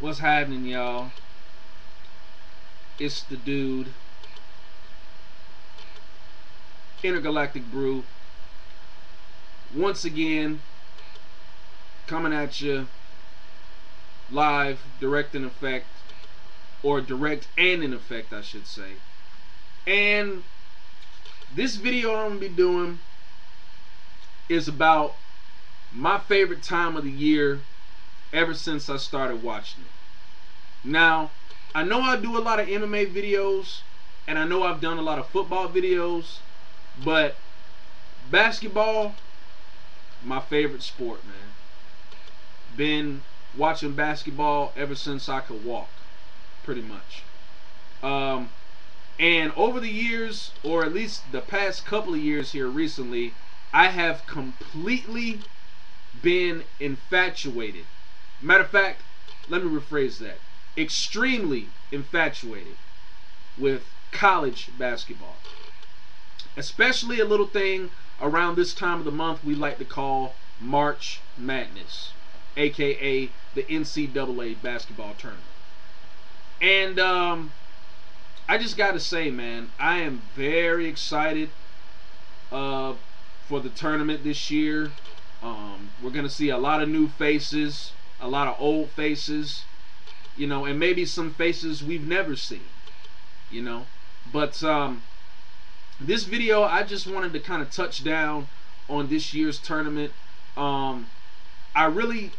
What's happening, y'all? It's the dude, Intergalactic Brew, once again coming at you live, direct in effect, or direct and in effect, I should say. And this video I'm gonna be doing is about my favorite time of the year ever since I started watching it. Now, I know I do a lot of MMA videos, and I know I've done a lot of football videos, but basketball, my favorite sport, man. Been watching basketball ever since I could walk, pretty much. And over the years, or at least the past couple of years here recently, I have completely been infatuated. Matter of fact, let me rephrase that. Extremely infatuated with college basketball. Especially a little thing around this time of the month we like to call March Madness, aka the NCAA basketball tournament. And I just gotta say, man, I am very excited for the tournament this year. We're gonna see a lot of new faces, a lot of old faces, you know, and maybe some faces we've never seen, you know. But this video, I just wanted to kind of touch down on this year's tournament. I really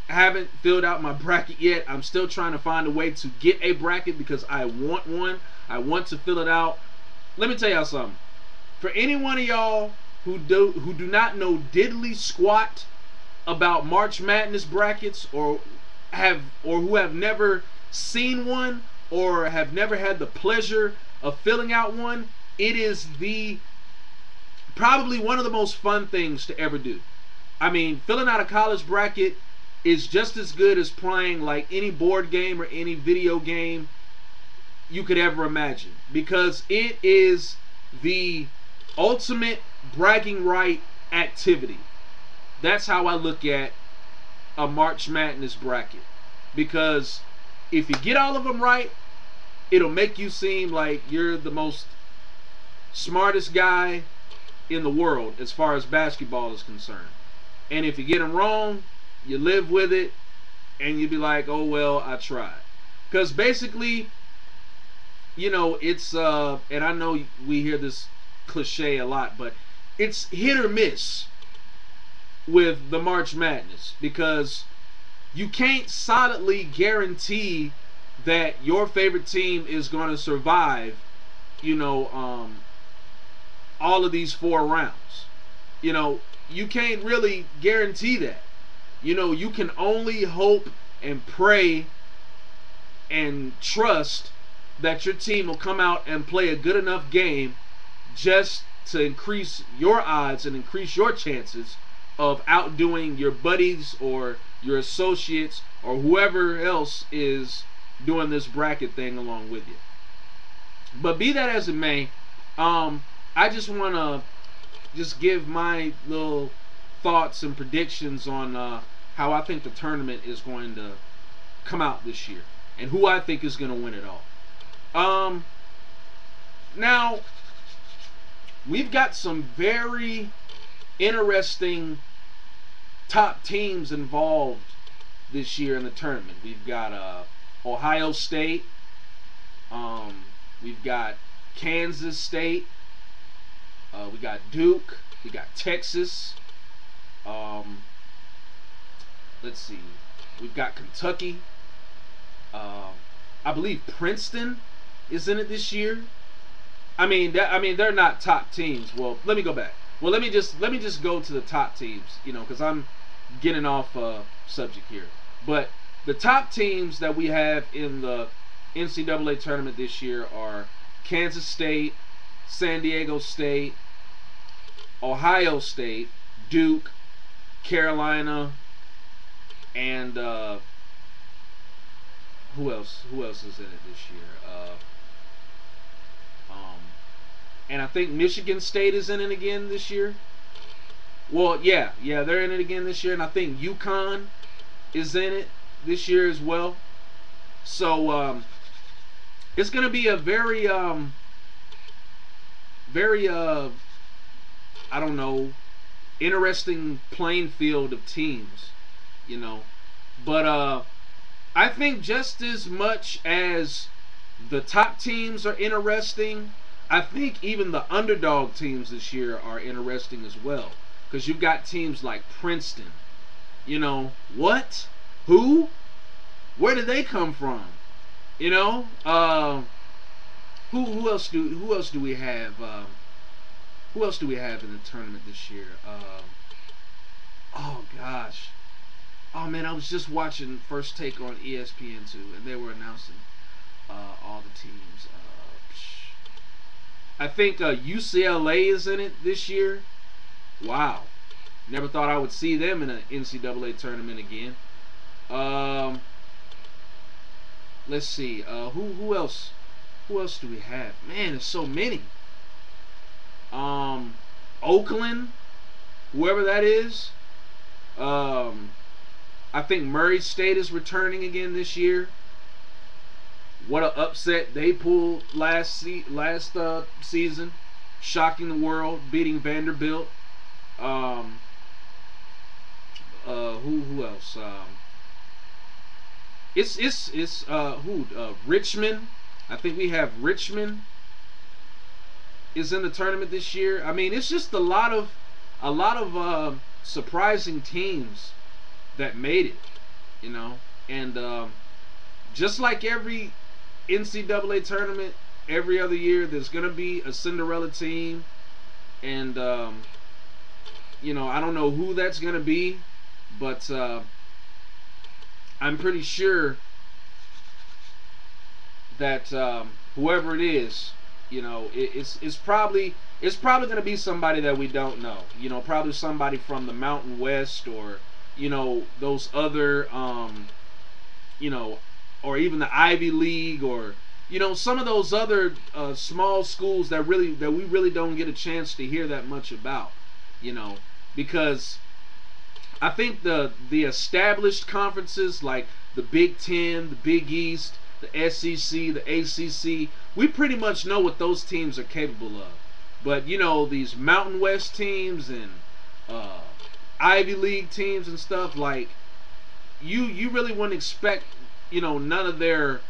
haven't filled out my bracket yet. I'm still trying to find a way to get a bracket because I want one. I want to fill it out. Let me tell y'all something. For any one of y'all who do not know diddly squat about March Madness brackets, or who have never seen one, or have never had the pleasure of filling out one, it is probably one of the most fun things to ever do. I mean, filling out a college bracket is just as good as playing like any board game or any video game you could ever imagine, because it is the ultimate bragging right activity. That's how I look at a March Madness bracket, because if you get all of them right, it'll make you seem like you're the most smartest guy in the world as far as basketball is concerned. And if you get them wrong, you live with it and you be like, oh well, I tried. Because basically, you know, it's and I know we hear this cliche a lot, but it's hit or miss with the March Madness, because you can't solidly guarantee that your favorite team is going to survive, you know, all of these 4 rounds. You know, you can't really guarantee that. You know, you can only hope and pray and trust that your team will come out and play a good enough game just to increase your odds and increase your chances of outdoing your buddies or your associates or whoever else is doing this bracket thing along with you. But be that as it may, I just want to give my little thoughts and predictions on how I think the tournament is going to come out this year and who I think is going to win it all. Now, we've got some very interesting top teams involved this year in the tournament. We've got Ohio State, we've got Kansas State, we got Duke, we got Texas, let's see, we've got Kentucky, I believe Princeton is in it this year. I mean they're not top teams. Well, let me go back. Well, let me just go to the top teams, you know, because I'm getting off subject here. But the top teams that we have in the NCAA tournament this year are Kansas State, San Diego State, Ohio State, Duke, Carolina, and who else is in it this year? And I think Michigan State is in it again this year. Well, yeah, they're in it again this year, and I think UConn is in it this year as well. So it's going to be a very very I don't know, interesting playing field of teams, you know. But I think just as much as the top teams are interesting, I think even the underdog teams this year are interesting as well. Because you've got teams like Princeton. You know, what? Who? Where did they come from? You know, who else do we have? Who else do we have in the tournament this year? Oh gosh, oh man, I was just watching First Take on ESPN2, and they were announcing all the teams. I think UCLA is in it this year. Wow, never thought I would see them in an NCAA tournament again. Let's see. Who else? Who else do we have? Man, there's so many. Oakland, whoever that is. I think Murray State is returning again this year. What an upset they pulled last season, shocking the world, beating Vanderbilt. Who else? It's who? Richmond. I think we have Richmond is in the tournament this year. I mean, it's just a lot of surprising teams that made it, you know. And just like every NCAA tournament, every other year there's gonna be a Cinderella team, and you know, I don't know who that's gonna be, but I'm pretty sure that whoever it is, you know, it's probably going to be somebody that we don't know. You know, probably somebody from the Mountain West, or you know, those other you know, or even the Ivy League, or you know, some of those other small schools that we really don't get a chance to hear that much about. You know, because I think the established conferences like the Big Ten, the Big East, the SEC, the ACC, we pretty much know what those teams are capable of. But you know, these Mountain West teams and Ivy League teams and stuff, like you really wouldn't expect, you know, none of their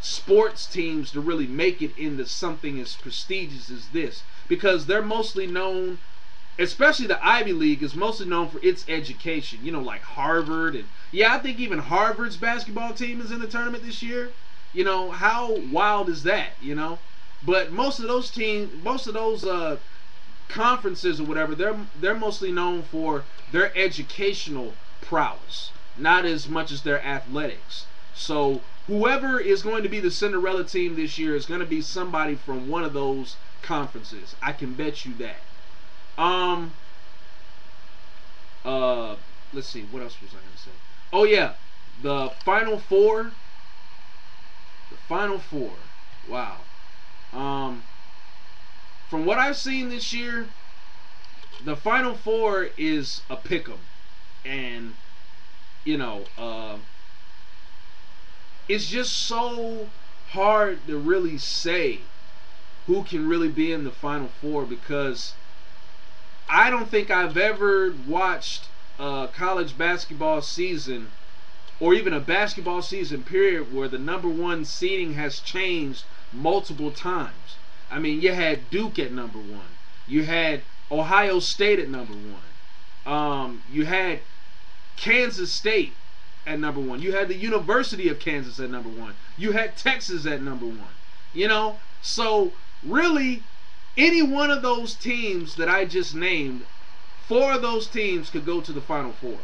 sports teams to really make it into something as prestigious as this, because they're mostly known, especially the Ivy League is mostly known for its education, you know, like Harvard. And yeah, I think even Harvard's basketball team is in the tournament this year. You know, how wild is that, you know? But most of those teams, most of those conferences or whatever, they're mostly known for their educational prowess, not as much as their athletics. So whoever is going to be the Cinderella team this year is going to be somebody from one of those conferences. I can bet you that. Let's see, what else was I going to say? Oh yeah, the Final Four. The Final Four. Wow. From what I've seen this year, the Final Four is a pick'em, and you know, it's just so hard to really say who can really be in the Final Four, because I don't think I've ever watched a college basketball season, or even a basketball season period, where the number one seeding has changed multiple times. I mean, you had Duke at number one. You had Ohio State at number one. You had Kansas State at number one. You had the University of Kansas at number one. You had Texas at number one. You know, so really, any one of those teams that I just named, 4 of those teams could go to the Final Four.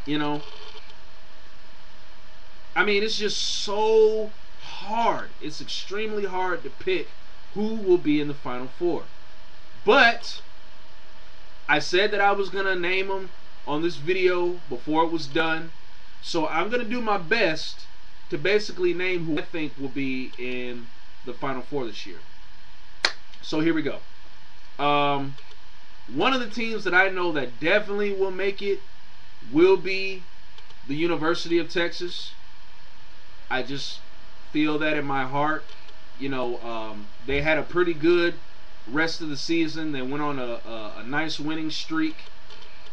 You know, I mean, it's just so hard. It's extremely hard to pick who will be in the Final Four. But I said that I was going to name them on this video before it was done. So I'm going to do my best to basically name who I think will be in the Final Four this year. So here we go. One of the teams that I know that definitely will make it will be the University of Texas. I just feel that in my heart. They had a pretty good rest of the season. They went on a nice winning streak.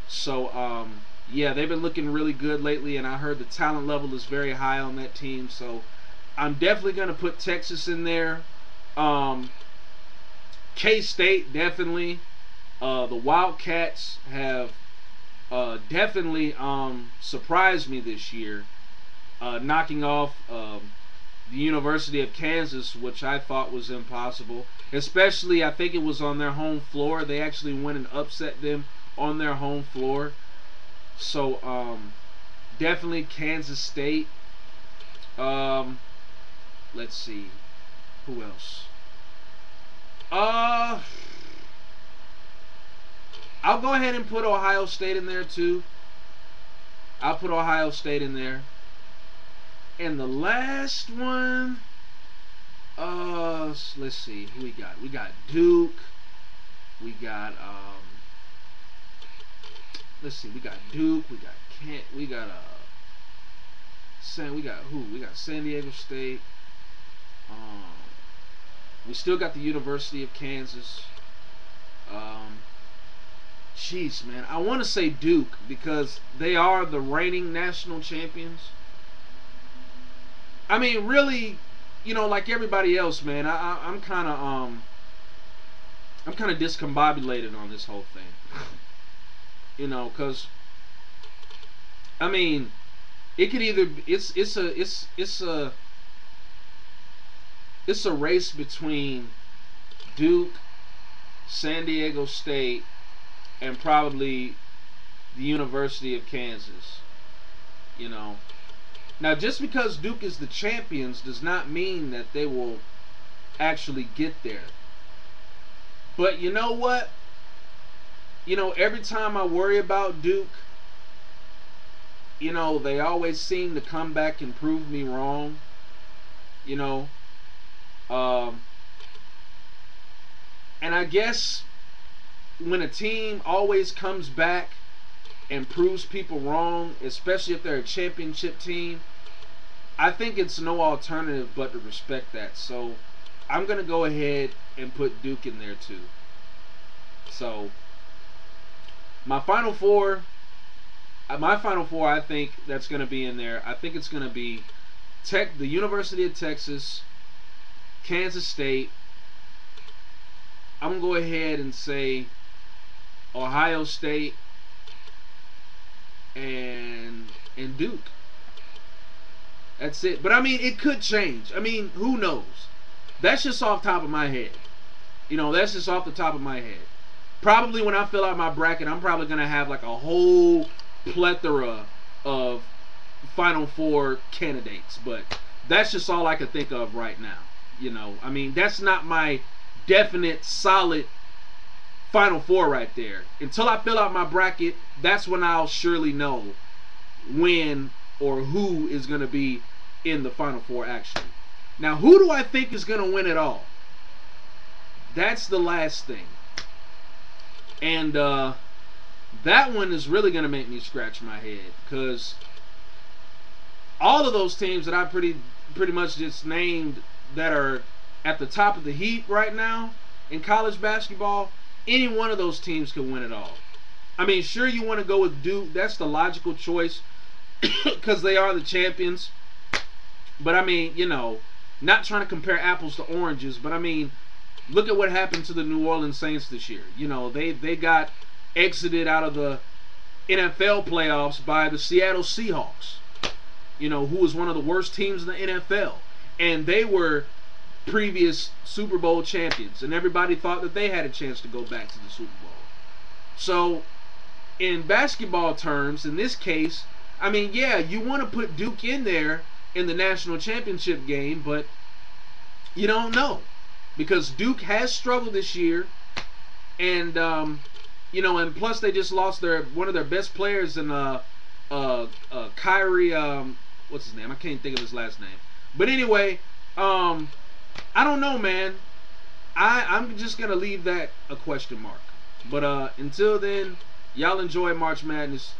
So, yeah, they've been looking really good lately, and I heard the talent level is very high on that team. So, I'm definitely going to put Texas in there. K-State, definitely. The Wildcats have definitely surprised me this year, knocking off the University of Kansas, which I thought was impossible. Especially, I think it was on their home floor. They actually went and upset them on their home floor. So, definitely Kansas State. Let's see. Who else? I'll go ahead and put Ohio State in there too. I'll put Ohio State in there. And the last one, let's see who we got. We got Duke. We got let's see. We got Duke. We got Kent. We got we got who? We got San Diego State. We still got the University of Kansas. Jeez, man. I want to say Duke because they are the reigning national champions. I mean, really, like everybody else, man. I'm kind of discombobulated on this whole thing. Because I mean, it could either it's a race between Duke, San Diego State, and probably the University of Kansas. Now, just because Duke is the champions does not mean that they will actually get there. But you know what? Every time I worry about Duke, they always seem to come back and prove me wrong. And I guess when a team always comes back and proves people wrong, especially if they're a championship team, I think it's no alternative but to respect that. So I'm going to go ahead and put Duke in there too. So my final four, I think that's going to be in there. I think it's going to be the University of Texas, Kansas State. I'm going to go ahead and say Ohio State and Duke. That's it. But I mean, it could change. I mean, who knows? That's just off the top of my head. That's just off the top of my head. Probably when I fill out my bracket, I'm probably going to have like a whole plethora of Final Four candidates. But that's just all I can think of right now. I mean, that's not my definite, solid Final Four right there. Until I fill out my bracket, that's when I'll surely know when or who is going to be in the Final Four actually. Now, who do I think is going to win it all? That's the last thing. And that one is really going to make me scratch my head, because all of those teams that I pretty much just named that are at the top of the heap right now in college basketball, any one of those teams could win it all. I mean, sure, you want to go with Duke. That's the logical choice because they are the champions. But I mean, not trying to compare apples to oranges, but I mean, look at what happened to the New Orleans Saints this year. They got exited out of the NFL playoffs by the Seattle Seahawks, who was one of the worst teams in the NFL. And they were previous Super Bowl champions, and everybody thought that they had a chance to go back to the Super Bowl. So, in basketball terms, in this case, I mean, yeah, you want to put Duke in there in the national championship game, but you don't know, because Duke has struggled this year, and and plus they just lost one of their best players in Kyrie. What's his name? I can't think of his last name. But anyway, I don't know, man. I'm just gonna leave that a question mark. But until then, y'all enjoy March Madness.